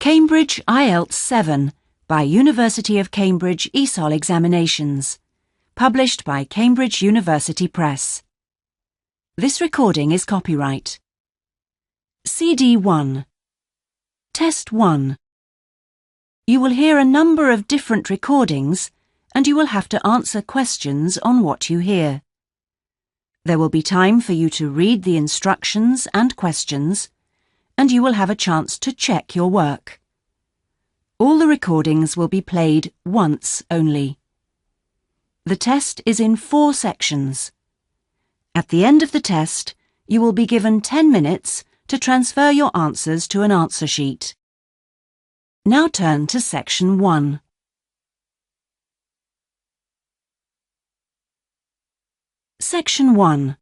Cambridge IELTS 7 by University of Cambridge ESOL Examinations, published by Cambridge University Press. This recording is copyright. CD 1. Test 1. You will hear a number of different recordings and you will have to answer questions on what you hear. There will be time for you to read the instructions and questions, and you will have a chance to check your work. All the recordings will be played once only. The test is in 4 sections. At the end of the test, you will be given 10 minutes to transfer your answers to an answer sheet. Now turn to Section 1. Section 1.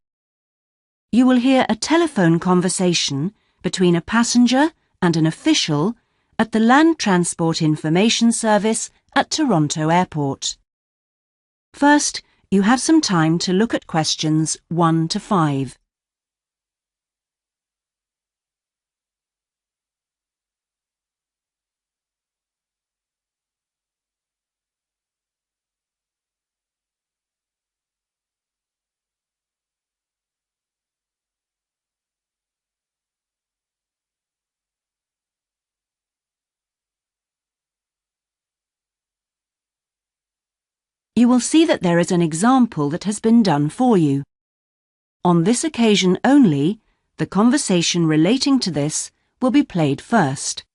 You will hear a telephone conversation between a passenger and an official at the Land Transport Information Service at Toronto Airport. First, you have some time to look at questions 1 to 5. You will see that there is an example that has been done for you. On this occasion only, the conversation relating to this will be played first.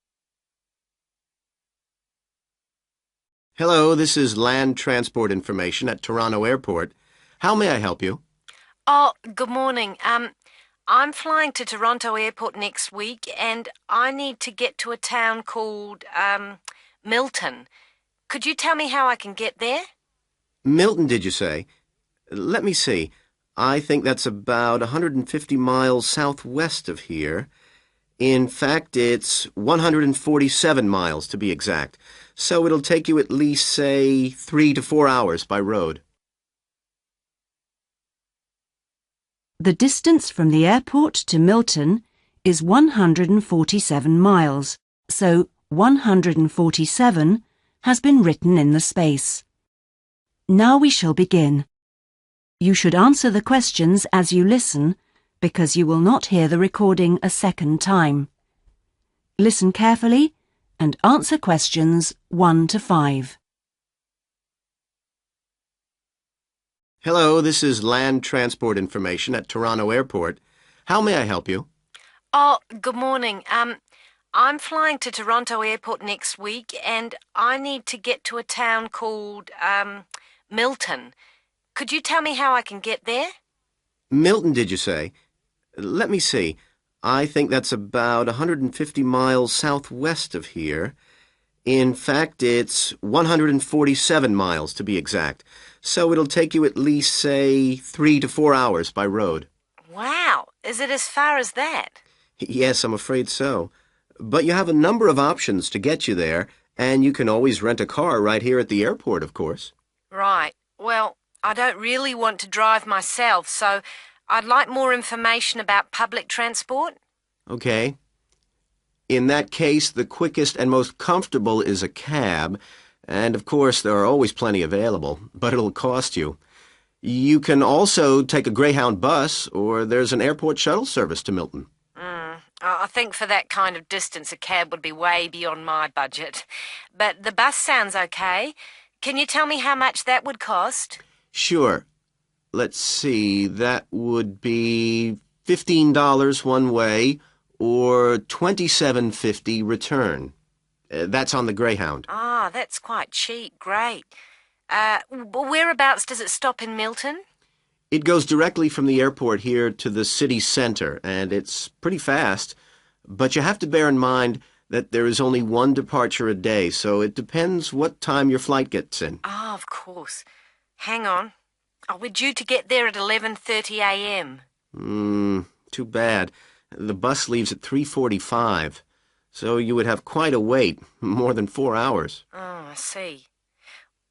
Hello, this is Land Transport Information at Toronto Airport. How may I help you? Oh, good morning. I'm flying to Toronto Airport next week and I need to get to a town called, Milton. Could you tell me how I can get there? Milton, did you say? Let me see. I think that's about 150 miles southwest of here. In fact, it's 147 miles to be exact. So it'll take you at least, say, 3 to 4 hours by road. The distance from the airport to Milton is 147 miles, so 147 has been written in the space. Now we shall begin. You should answer the questions as you listen, because you will not hear the recording a second time. Listen carefully and answer questions 1 to 5. Hello, this is Land Transport Information at Toronto Airport. How may I help you? Oh, good morning. I'm flying to Toronto Airport next week and I need to get to a town called, Milton. Could you tell me how I can get there? Milton, did you say? Let me see. I think that's about 150 miles southwest of here. In fact, it's 147 miles to be exact. So it'll take you at least, say, 3 to 4 hours by road. Wow, is it as far as that? Yes, I'm afraid so. But you have a number of options to get you there, and you can always rent a car right here at the airport, of course. Right. Well, I don't really want to drive myself, so I'd like more information about public transport. Okay. In that case, the quickest and most comfortable is a cab, and of course there are always plenty available, but it'll cost you. You can also take a Greyhound bus, or there's an airport shuttle service to Milton. I think for that kind of distance a cab would be way beyond my budget. But the bus sounds okay. Can you tell me how much that would cost? Sure. Let's see, that would be $15 one way or $27.50 return. That's on the Greyhound. Ah, that's quite cheap. Great. Whereabouts does it stop in Milton? It goes directly from the airport here to the city center, and it's pretty fast. But you have to bear in mind that there is only one departure a day, so it depends what time your flight gets in. Ah, of course. Hang on. Oh, we're due to get there at 11:30 a.m. Too bad. The bus leaves at 3:45, so you would have quite a wait, more than 4 hours. Oh, I see.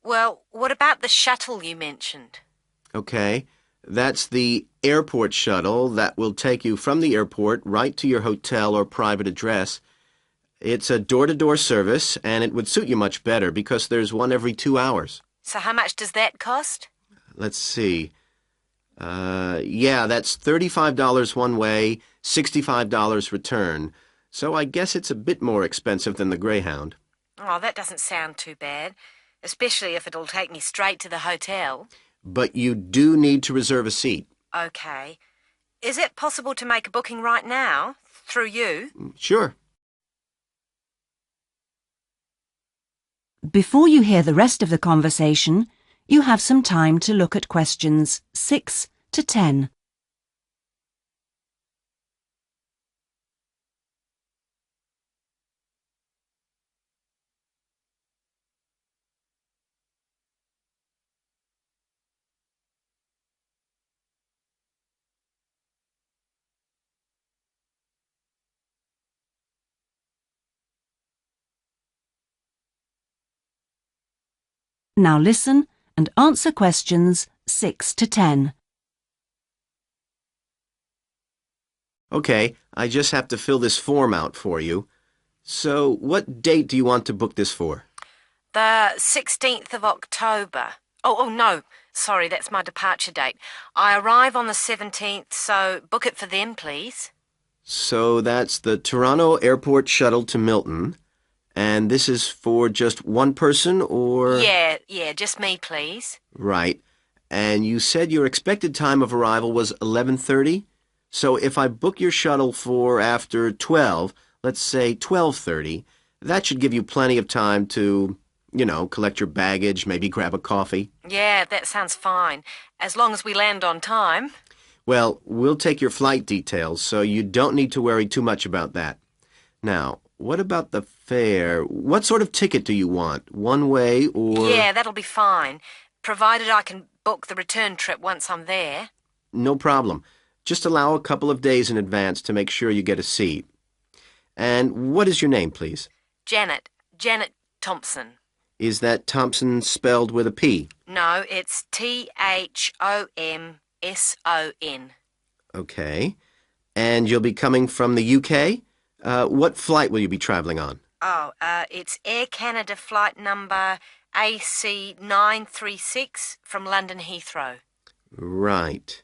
Well, what about the shuttle you mentioned? Okay, that's the airport shuttle that will take you from the airport right to your hotel or private address. It's a door-to-door service, and it would suit you much better because there's one every 2 hours. So how much does that cost? Let's see. Yeah, that's $35 one way, $65 return. So I guess it's a bit more expensive than the Greyhound. Oh, that doesn't sound too bad, especially if it'll take me straight to the hotel. But you do need to reserve a seat. Okay. Is it possible to make a booking right now, through you? Sure. Before you hear the rest of the conversation, you have some time to look at questions 6 to 10. Now listen and answer questions 6 to 10. Okay, I just have to fill this form out for you. So, what date do you want to book this for? The 16th of October. Oh, no. Sorry, that's my departure date. I arrive on the 17th, so book it for then, please. So that's the Toronto Airport shuttle to Milton. And this is for just one person, or? Yeah, just me, please. Right. And you said your expected time of arrival was 11:30? So if I book your shuttle for after 12, let's say 12:30, that should give you plenty of time to, collect your baggage, maybe grab a coffee. Yeah, that sounds fine. As long as we land on time. Well, we'll take your flight details, so you don't need to worry too much about that. Now, what about the fare? What sort of ticket do you want? One way or? Yeah, that'll be fine, provided I can book the return trip once I'm there. No problem. Just allow a couple of days in advance to make sure you get a seat. And what is your name, please? Janet Thompson. Is that Thompson spelled with a P? No, it's Thomson. Okay. And you'll be coming from the UK? What flight will you be traveling on? It's Air Canada flight number AC936 from London Heathrow. Right.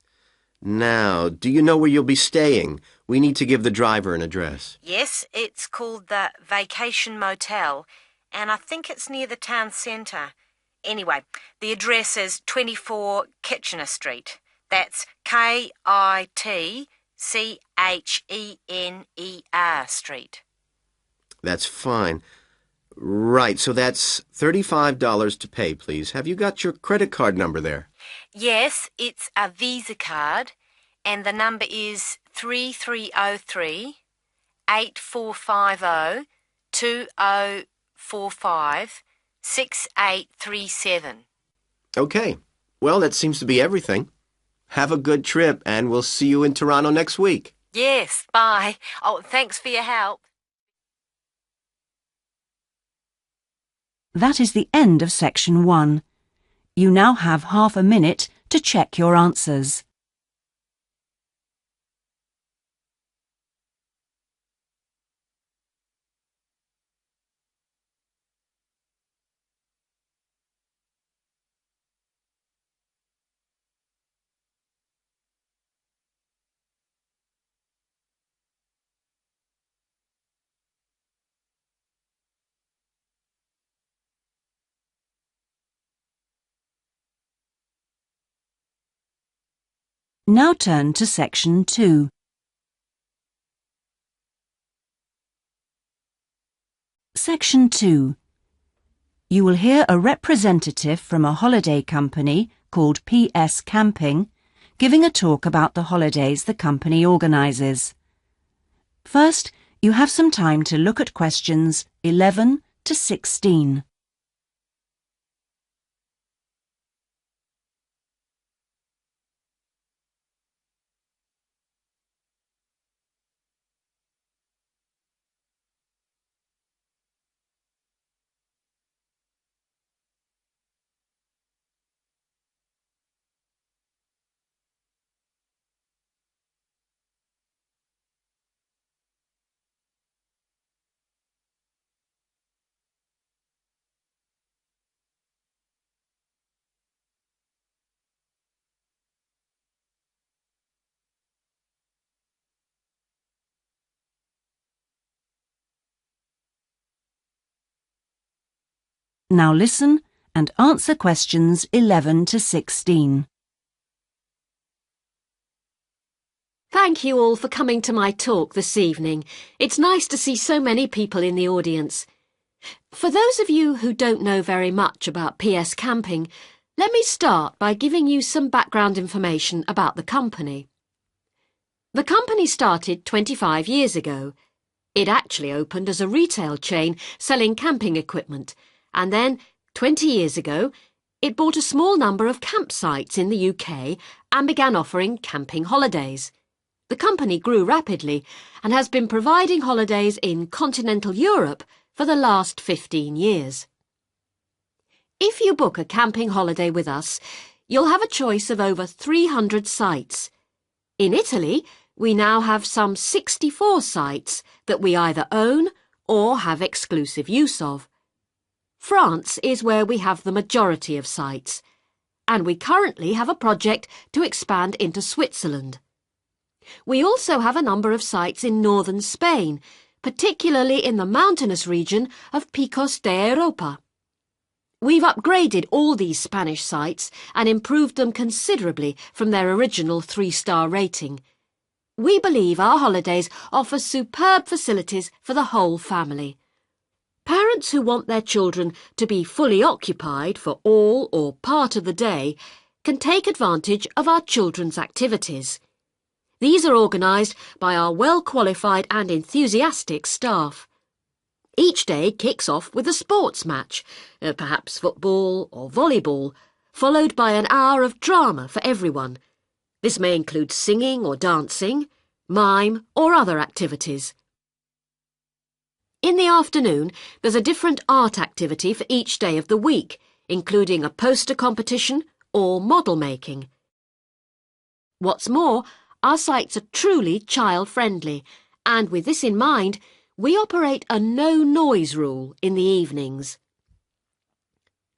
Now, do you know where you'll be staying? We need to give the driver an address. Yes, it's called the Vacation Motel, and I think it's near the town centre. Anyway, the address is 24 Kitchener Street. That's Kitchener Street. That's fine. Right, so that's $35 to pay, please. Have you got your credit card number there? Yes, it's a Visa card, and the number is 3303-8450-2045-6837. Okay. Well, that seems to be everything. Have a good trip, and we'll see you in Toronto next week. Yes, bye. Oh, thanks for your help. That is the end of section 1. You now have half a minute to check your answers. Now turn to section 2. Section 2. You will hear a representative from a holiday company called PS Camping giving a talk about the holidays the company organises. First, you have some time to look at questions 11 to 16. Now listen and answer questions 11 to 16. Thank you all for coming to my talk this evening. It's nice to see so many people in the audience. For those of you who don't know very much about PS Camping, let me start by giving you some background information about the company. The company started 25 years ago. It actually opened as a retail chain selling camping equipment, and then, 20 years ago, it bought a small number of campsites in the UK and began offering camping holidays. The company grew rapidly and has been providing holidays in continental Europe for the last 15 years. If you book a camping holiday with us, you'll have a choice of over 300 sites. In Italy, we now have some 64 sites that we either own or have exclusive use of. France is where we have the majority of sites, and we currently have a project to expand into Switzerland. We also have a number of sites in northern Spain, particularly in the mountainous region of Picos de Europa. We've upgraded all these Spanish sites and improved them considerably from their original 3-star rating. We believe our holidays offer superb facilities for the whole family. Parents who want their children to be fully occupied for all or part of the day can take advantage of our children's activities. These are organised by our well-qualified and enthusiastic staff. Each day kicks off with a sports match, perhaps football or volleyball, followed by an hour of drama for everyone. This may include singing or dancing, mime or other activities. In the afternoon, there's a different art activity for each day of the week, including a poster competition or model making. What's more, our sites are truly child-friendly, and with this in mind, we operate a no-noise rule in the evenings.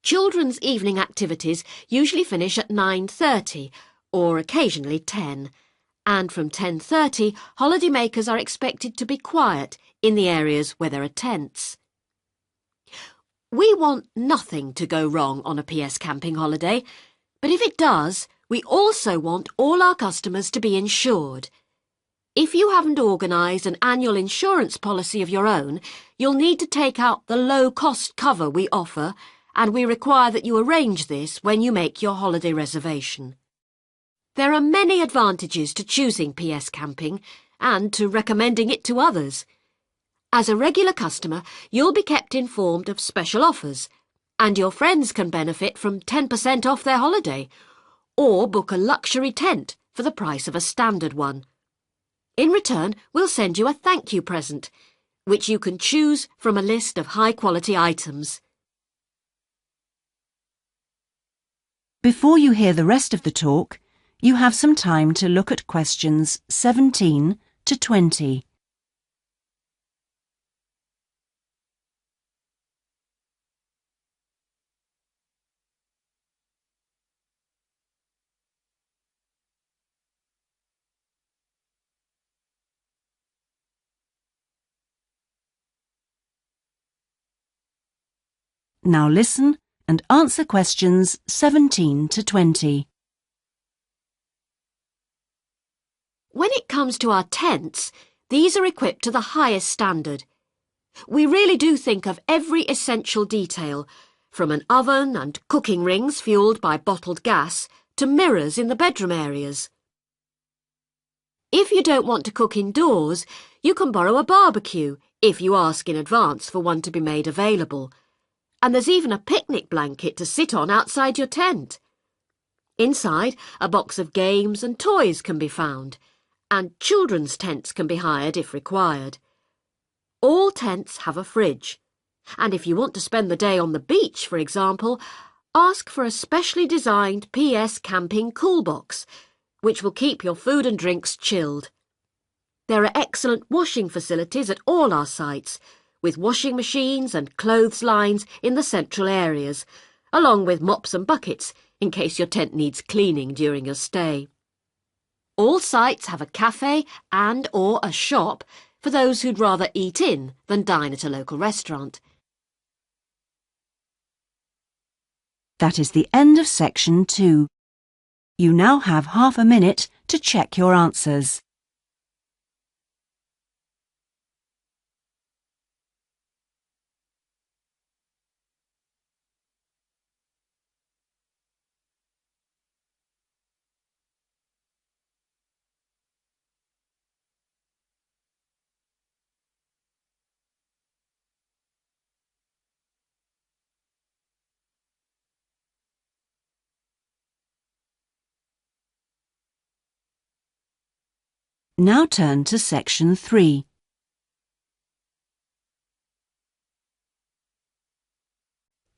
Children's evening activities usually finish at 9:30 or occasionally 10, and from 10:30 holidaymakers are expected to be quiet in the areas where there are tents. We want nothing to go wrong on a PS Camping holiday, but if it does, we also want all our customers to be insured. If you haven't organised an annual insurance policy of your own, you'll need to take out the low-cost cover we offer, and we require that you arrange this when you make your holiday reservation. There are many advantages to choosing PS Camping and to recommending it to others. As a regular customer, you'll be kept informed of special offers, and your friends can benefit from 10% off their holiday, or book a luxury tent for the price of a standard one. In return, we'll send you a thank you present, which you can choose from a list of high-quality items. Before you hear the rest of the talk, you have some time to look at questions 17 to 20. Now listen and answer questions 17 to 20. When it comes to our tents, these are equipped to the highest standard. We really do think of every essential detail, from an oven and cooking rings fuelled by bottled gas to mirrors in the bedroom areas. If you don't want to cook indoors, you can borrow a barbecue if you ask in advance for one to be made available. And there's even a picnic blanket to sit on outside your tent. Inside, a box of games and toys can be found, and children's tents can be hired if required. All tents have a fridge, and if you want to spend the day on the beach, for example, ask for a specially designed PS Camping cool box, which will keep your food and drinks chilled. There are excellent washing facilities at all our sites, with washing machines and clothes lines in the central areas, along with mops and buckets in case your tent needs cleaning during your stay. All sites have a cafe and/or a shop for those who'd rather eat in than dine at a local restaurant. That is the end of section 2. You now have half a minute to check your answers. Now turn to section 3.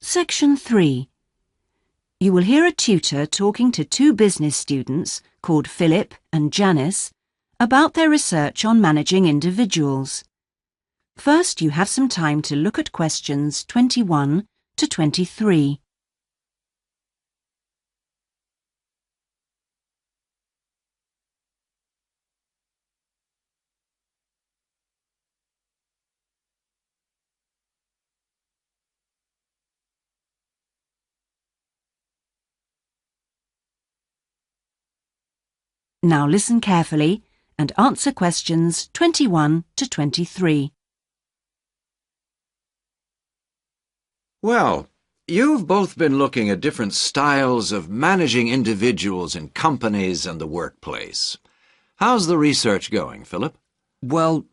Section 3. You will hear a tutor talking to two business students called Philip and Janice about their research on managing individuals. First, you have some time to look at questions 21 to 23. Now listen carefully and answer questions 21 to 23. Well, you've both been looking at different styles of managing individuals in companies and the workplace. How's the research going, Philip? Well,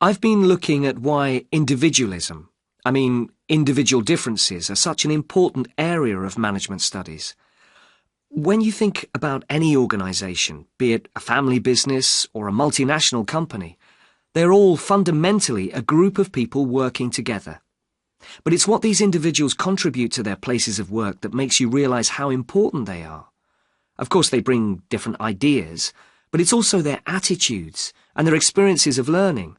I've been looking at why individualism, individual differences, are such an important area of management studies. When you think about any organisation, be it a family business or a multinational company, they're all fundamentally a group of people working together. But it's what these individuals contribute to their places of work that makes you realise how important they are. Of course, they bring different ideas, but it's also their attitudes and their experiences of learning.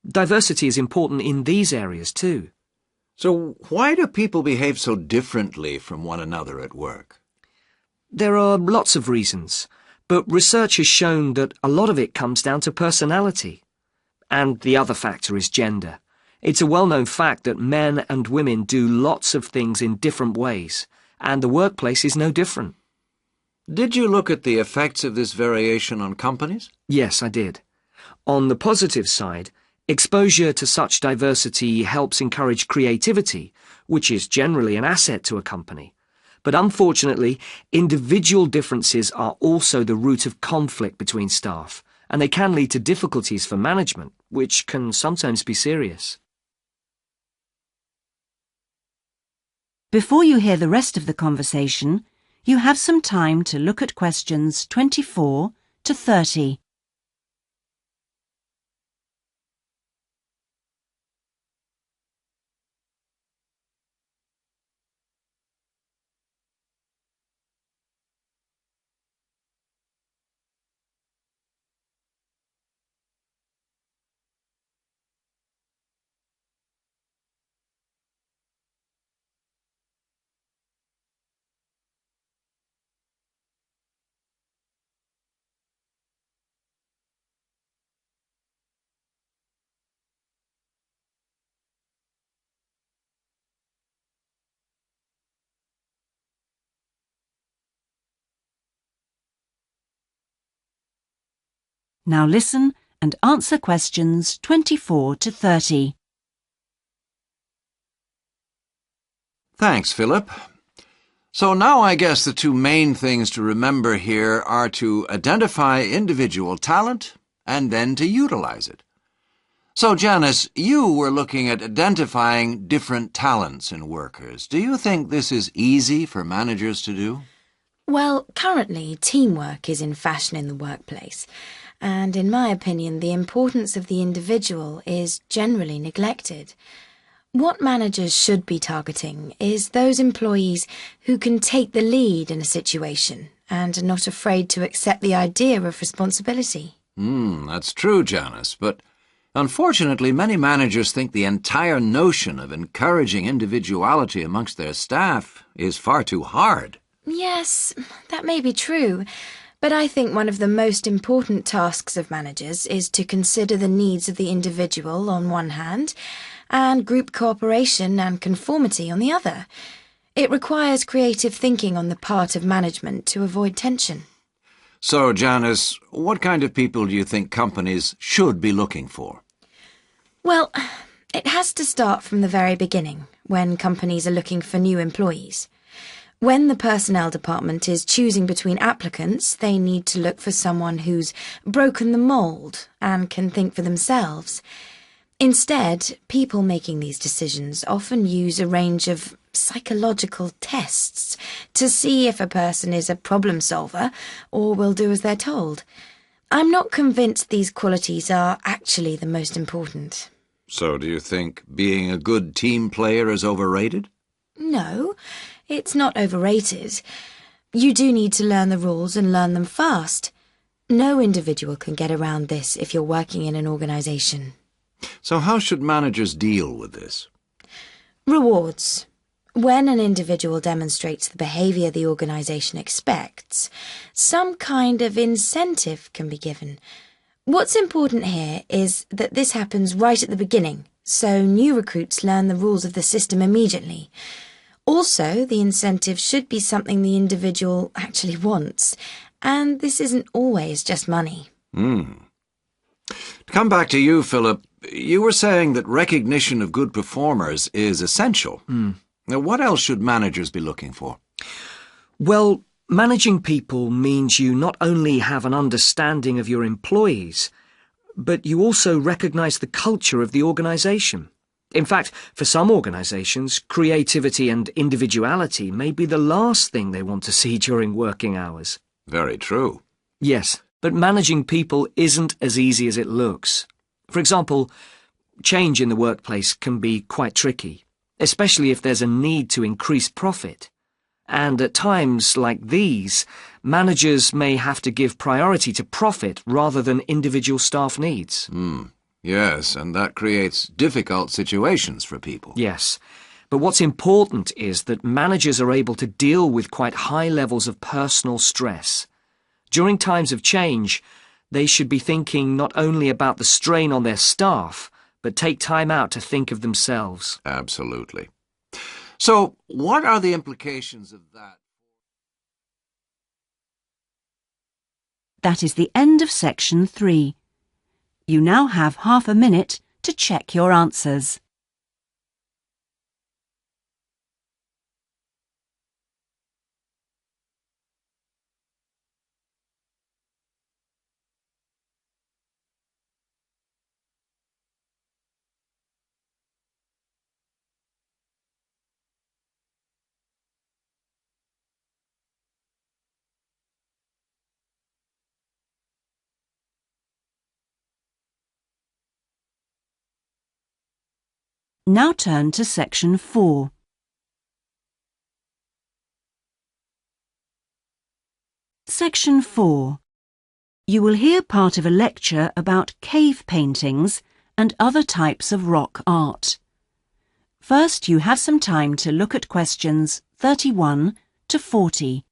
Diversity is important in these areas too. So why do people behave so differently from one another at work? There are lots of reasons, but research has shown that a lot of it comes down to personality. And the other factor is gender. It's a well-known fact that men and women do lots of things in different ways, and the workplace is no different. Did you look at the effects of this variation on companies? Yes, I did. On the positive side, exposure to such diversity helps encourage creativity, which is generally an asset to a company. But unfortunately, individual differences are also the root of conflict between staff, and they can lead to difficulties for management, which can sometimes be serious. Before you hear the rest of the conversation, you have some time to look at questions 24 to 30. Now listen and answer questions 24 to 30. Thanks, Philip. So now I guess the two main things to remember here are to identify individual talent and then to utilize it. So, Janice, you were looking at identifying different talents in workers. Do you think this is easy for managers to do? Well, currently, teamwork is in fashion in the workplace, and in my opinion, the importance of the individual is generally neglected. What managers should be targeting is those employees who can take the lead in a situation and are not afraid to accept the idea of responsibility. That's true, Janice, but unfortunately many managers think the entire notion of encouraging individuality amongst their staff is far too hard. Yes, that may be true, but I think one of the most important tasks of managers is to consider the needs of the individual on one hand and group cooperation and conformity on the other. It requires creative thinking on the part of management to avoid tension. So, Janice, what kind of people do you think companies should be looking for? Well, it has to start from the very beginning, when companies are looking for new employees. When the personnel department is choosing between applicants, they need to look for someone who's broken the mould and can think for themselves. Instead, people making these decisions often use a range of psychological tests to see if a person is a problem solver or will do as they're told. I'm not convinced these qualities are actually the most important. So, do you think being a good team player is overrated? No, it's not overrated. You do need to learn the rules and learn them fast. No individual can get around this if you're working in an organisation. So how should managers deal with this? Rewards. When an individual demonstrates the behaviour the organisation expects, some kind of incentive can be given. What's important here is that this happens right at the beginning, so new recruits learn the rules of the system immediately. Also, the incentive should be something the individual actually wants, and this isn't always just money. To come back to you, Philip, you were saying that recognition of good performers is essential. Now, what else should managers be looking for? Well, managing people means you not only have an understanding of your employees, but you also recognise the culture of the organisation. In fact, for some organisations, creativity and individuality may be the last thing they want to see during working hours. Very true. Yes, but managing people isn't as easy as it looks. For example, change in the workplace can be quite tricky, especially if there's a need to increase profit. And at times like these, managers may have to give priority to profit rather than individual staff needs. Yes, and that creates difficult situations for people. Yes, but what's important is that managers are able to deal with quite high levels of personal stress. During times of change, they should be thinking not only about the strain on their staff, but take time out to think of themselves. Absolutely. So, what are the implications of that? That is the end of section 3. You now have half a minute to check your answers. Now turn to section 4. Section 4. You will hear part of a lecture about cave paintings and other types of rock art. First, you have some time to look at questions 31 to 40.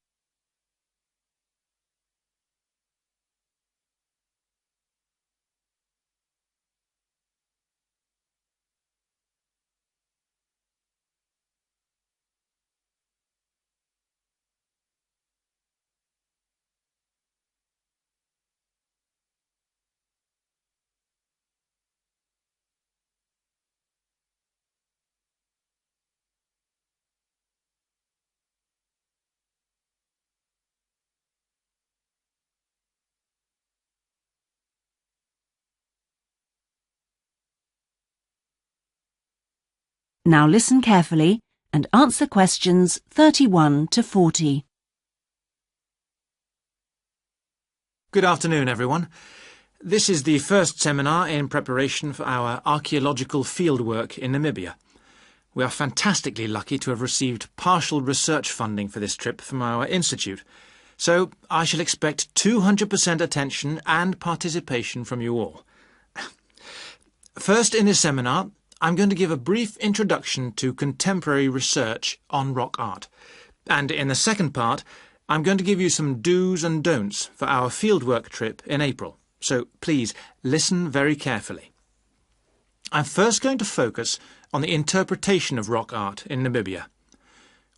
Now listen carefully and answer questions 31 to 40. Good afternoon, everyone. This is the first seminar in preparation for our archaeological fieldwork in Namibia. We are fantastically lucky to have received partial research funding for this trip from our institute, so I shall expect 200% attention and participation from you all. First, in this seminar, I'm going to give a brief introduction to contemporary research on rock art, and in the second part, I'm going to give you some do's and don'ts for our fieldwork trip in April, so please listen very carefully. I'm first going to focus on the interpretation of rock art in Namibia.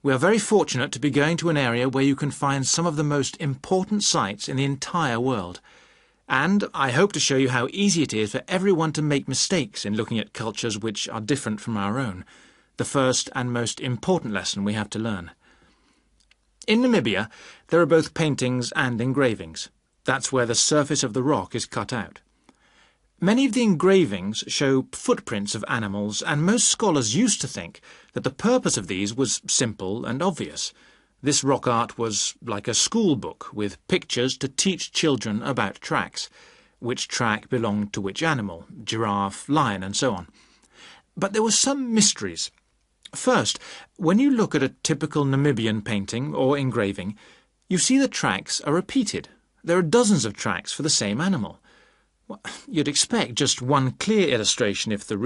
We are very fortunate to be going to an area where you can find some of the most important sites in the entire world. And I hope to show you how easy it is for everyone to make mistakes in looking at cultures which are different from our own, the first and most important lesson we have to learn. In Namibia, there are both paintings and engravings. That's where the surface of the rock is cut out. Many of the engravings show footprints of animals, and most scholars used to think that the purpose of these was simple and obvious. This rock art was like a school book with pictures to teach children about tracks, which track belonged to which animal, giraffe, lion, and so on. But there were some mysteries. First, when you look at a typical Namibian painting or engraving, you see the tracks are repeated. There are dozens of tracks for the same animal. Well, you'd expect just one clear illustration if the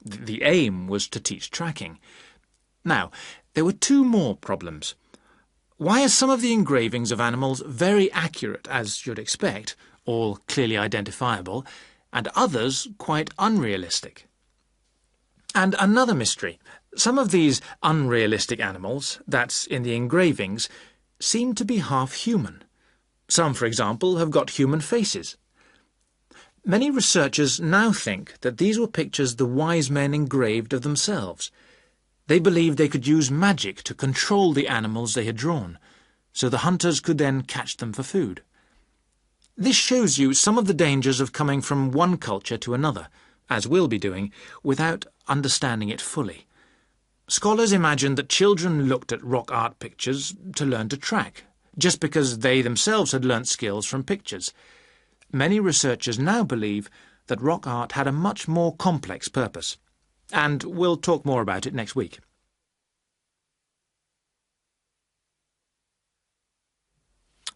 the aim was to teach tracking. Now, there were two more problems. Why are some of the engravings of animals very accurate, as you'd expect, all clearly identifiable, and others quite unrealistic? And another mystery. Some of these unrealistic animals, that's in the engravings, seem to be half human. Some, for example, have got human faces. Many researchers now think that these were pictures the wise men engraved of themselves. They believed they could use magic to control the animals they had drawn, so the hunters could then catch them for food. This shows you some of the dangers of coming from one culture to another, as we'll be doing, without understanding it fully. Scholars imagined that children looked at rock art pictures to learn to track, just because they themselves had learnt skills from pictures. Many researchers now believe that rock art had a much more complex purpose, and we'll talk more about it next week.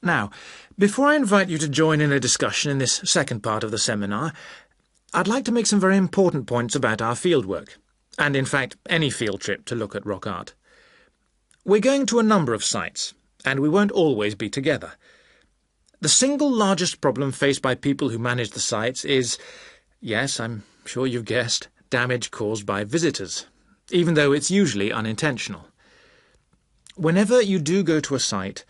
Now, before I invite you to join in a discussion in this second part of the seminar, I'd like to make some very important points about our fieldwork, and in fact any field trip to look at rock art. We're going to a number of sites, and we won't always be together. The single largest problem faced by people who manage the sites is, yes, I'm sure you've guessed, damage caused by visitors, even though it's usually unintentional. Whenever you do go to a site,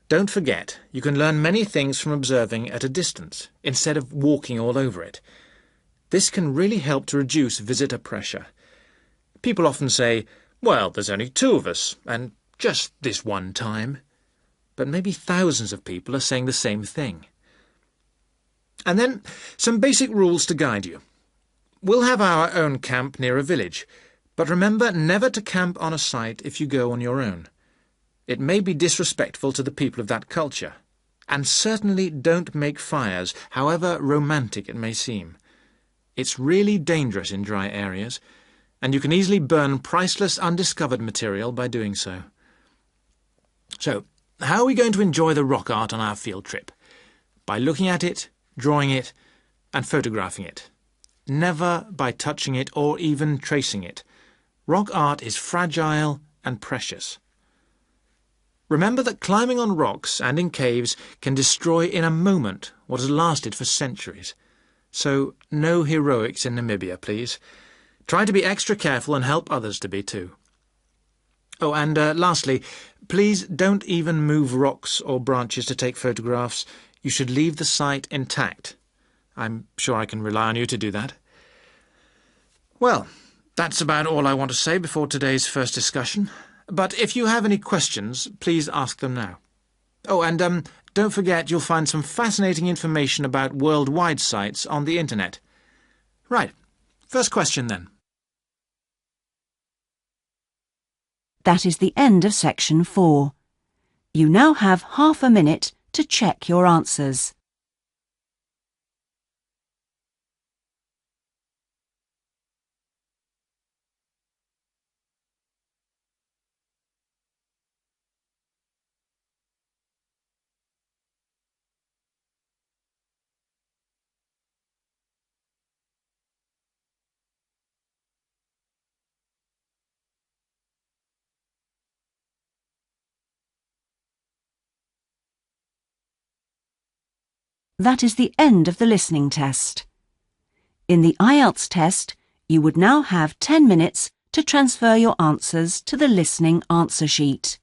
don't forget you can learn many things from observing at a distance, instead of walking all over it. This can really help to reduce visitor pressure. People often say, well, there's only 2 of us, and just this one time. But maybe thousands of people are saying the same thing. And then some basic rules to guide you. We'll have our own camp near a village, but remember never to camp on a site if you go on your own. It may be disrespectful to the people of that culture, and certainly don't make fires, however romantic it may seem. It's really dangerous in dry areas, and you can easily burn priceless undiscovered material by doing so. So, how are we going to enjoy the rock art on our field trip? By looking at it, drawing it, and photographing it. Never by touching it or even tracing it. Rock art is fragile and precious. Remember that climbing on rocks and in caves can destroy in a moment what has lasted for centuries. So, no heroics in Namibia, please. Try to be extra careful and help others to be too. Oh, and lastly, please don't even move rocks or branches to take photographs. You should leave the site intact. I'm sure I can rely on you to do that. Well, that's about all I want to say before today's first discussion. But if you have any questions, please ask them now. Oh, and don't forget you'll find some fascinating information about worldwide sites on the internet. Right, first question then. That is the end of section 4. You now have half a minute to check your answers. That is the end of the listening test. In the IELTS test, you would now have 10 minutes to transfer your answers to the listening answer sheet.